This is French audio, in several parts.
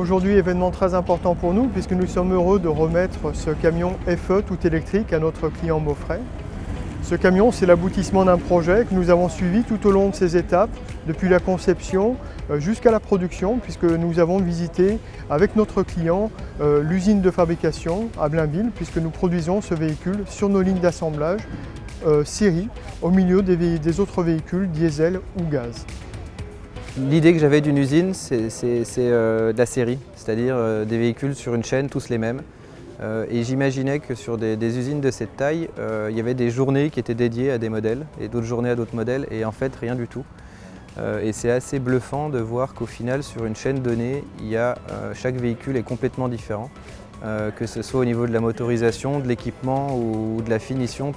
Aujourd'hui, événement très important pour nous puisque nous sommes heureux de remettre ce camion FE tout électrique à notre client Maufrais. Ce camion, c'est l'aboutissement d'un projet que nous avons suivi tout au long de ces étapes, depuis la conception jusqu'à la production, puisque nous avons visité avec notre client l'usine de fabrication à Blainville, puisque nous produisons ce véhicule sur nos lignes d'assemblage série, au milieu des autres véhicules diesel ou gaz. L'idée que j'avais d'une usine, c'est de la série, c'est-à-dire des véhicules sur une chaîne, tous les mêmes. Et j'imaginais que sur des usines de cette taille, il y avait des journées qui étaient dédiées à des modèles et d'autres journées à d'autres modèles, et en fait rien du tout. Et c'est assez bluffant de voir qu'au final, sur une chaîne donnée, chaque véhicule est complètement différent. Que ce soit au niveau de la motorisation, de l'équipement ou de la finition,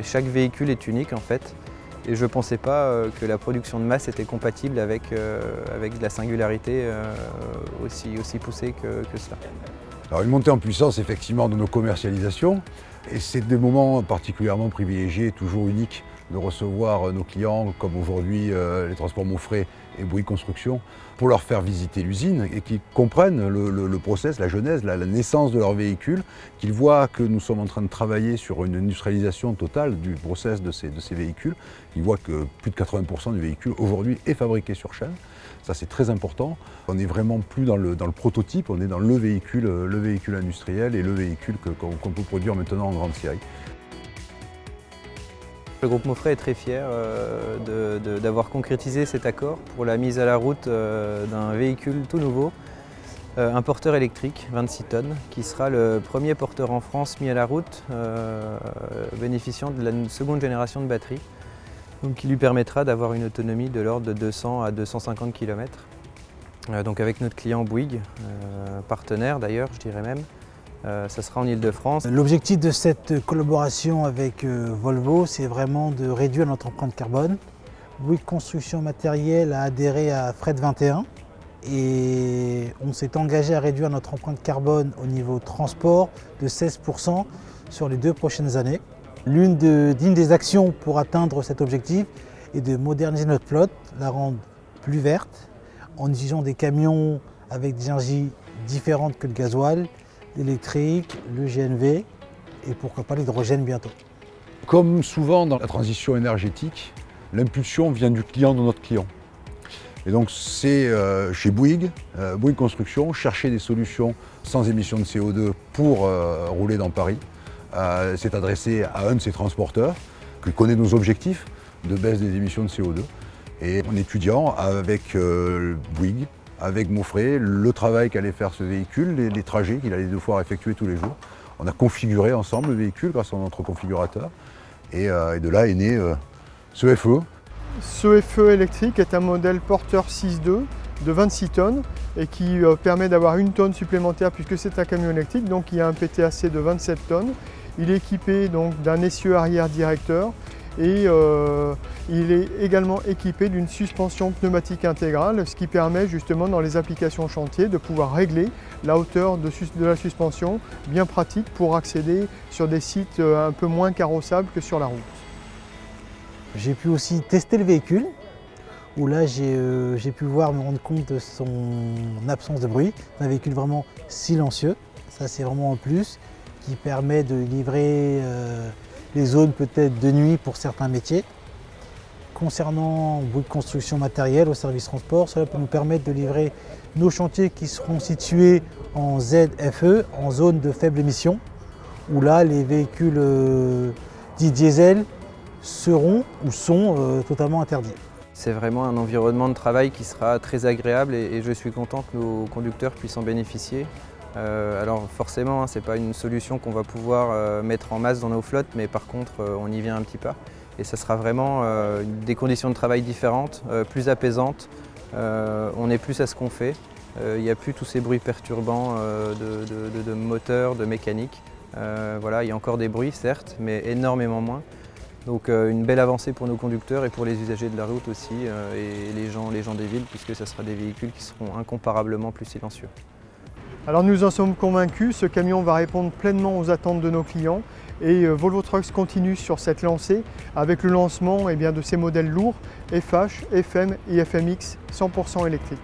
chaque véhicule est unique en fait. Et je ne pensais pas que la production de masse était compatible avec de la singularité aussi poussée que cela. Alors une montée en puissance effectivement de nos commercialisations, et c'est des moments particulièrement privilégiés, toujours uniques, de recevoir nos clients comme aujourd'hui les transports Maufrais et Bouygues Construction, pour leur faire visiter l'usine et qu'ils comprennent le process, la genèse, la naissance de leur véhicule, qu'ils voient que nous sommes en train de travailler sur une industrialisation totale du process de ces véhicules. Ils voient que plus de 80% du véhicule aujourd'hui est fabriqué sur chaîne. Ça c'est très important. On n'est vraiment plus dans le prototype, on est dans le véhicule industriel et le véhicule qu'on peut produire maintenant en grande série. Le groupe Maufrais est très fier d'avoir concrétisé cet accord pour la mise à la route d'un véhicule tout nouveau, un porteur électrique 26 tonnes, qui sera le premier porteur en France mis à la route, bénéficiant de la seconde génération de batterie, donc qui lui permettra d'avoir une autonomie de l'ordre de 200 à 250 km. Donc avec notre client Bouygues, partenaire d'ailleurs, je dirais même. Ça sera en Ile-de-France. L'objectif de cette collaboration avec Volvo, c'est vraiment de réduire notre empreinte carbone. Bouygues Construction Matériel a adhéré à Fret 21 et on s'est engagé à réduire notre empreinte carbone au niveau transport de 16% sur les 2 prochaines années. L'une des actions pour atteindre cet objectif est de moderniser notre flotte, la rendre plus verte, en utilisant des camions avec des énergies différentes que le gasoil, l'électrique, le GNV et pourquoi pas l'hydrogène bientôt. Comme souvent dans la transition énergétique, l'impulsion vient du client de notre client. Et donc c'est chez Bouygues Construction, chercher des solutions sans émissions de CO2 pour rouler dans Paris. C'est adressé à un de ces transporteurs qui connaît nos objectifs de baisse des émissions de CO2. Et en étudiant avec Bouygues, avec Maufrais, le travail qu'allait faire ce véhicule, les trajets qu'il allait devoir effectuer tous les jours. On a configuré ensemble le véhicule grâce à notre configurateur et de là est né ce FE. Ce FE électrique est un modèle porteur 6.2 de 26 tonnes et qui permet d'avoir 1 tonne supplémentaire puisque c'est un camion électrique, donc il y a un PTAC de 27 tonnes. Il est équipé d'un essieu arrière directeur et il est également équipé d'une suspension pneumatique intégrale, ce qui permet justement dans les applications chantier de pouvoir régler la hauteur de la suspension, bien pratique pour accéder sur des sites un peu moins carrossables que sur la route. J'ai pu aussi tester le véhicule, où là j'ai pu me rendre compte de son absence de bruit. C'est un véhicule vraiment silencieux, ça c'est vraiment un plus, qui permet de livrer les zones peut-être de nuit pour certains métiers. Concernant Bouygues Construction Matériel au service transport, cela peut nous permettre de livrer nos chantiers qui seront situés en ZFE, en zone de faible émission, où là les véhicules dits diesel seront ou sont totalement interdits. C'est vraiment un environnement de travail qui sera très agréable et je suis content que nos conducteurs puissent en bénéficier. Alors forcément, ce n'est pas une solution qu'on va pouvoir mettre en masse dans nos flottes, mais par contre, on y vient un petit pas. Et ça sera vraiment des conditions de travail différentes, plus apaisantes. On est plus à ce qu'on fait. Il n'y a plus tous ces bruits perturbants de moteur, de mécanique. Voilà, il y a encore des bruits, certes, mais énormément moins. Donc une belle avancée pour nos conducteurs et pour les usagers de la route aussi, et les gens des villes, puisque ce sera des véhicules qui seront incomparablement plus silencieux. Alors nous en sommes convaincus, ce camion va répondre pleinement aux attentes de nos clients et Volvo Trucks continue sur cette lancée avec le lancement de ces modèles lourds FH, FM et FMX 100% électriques.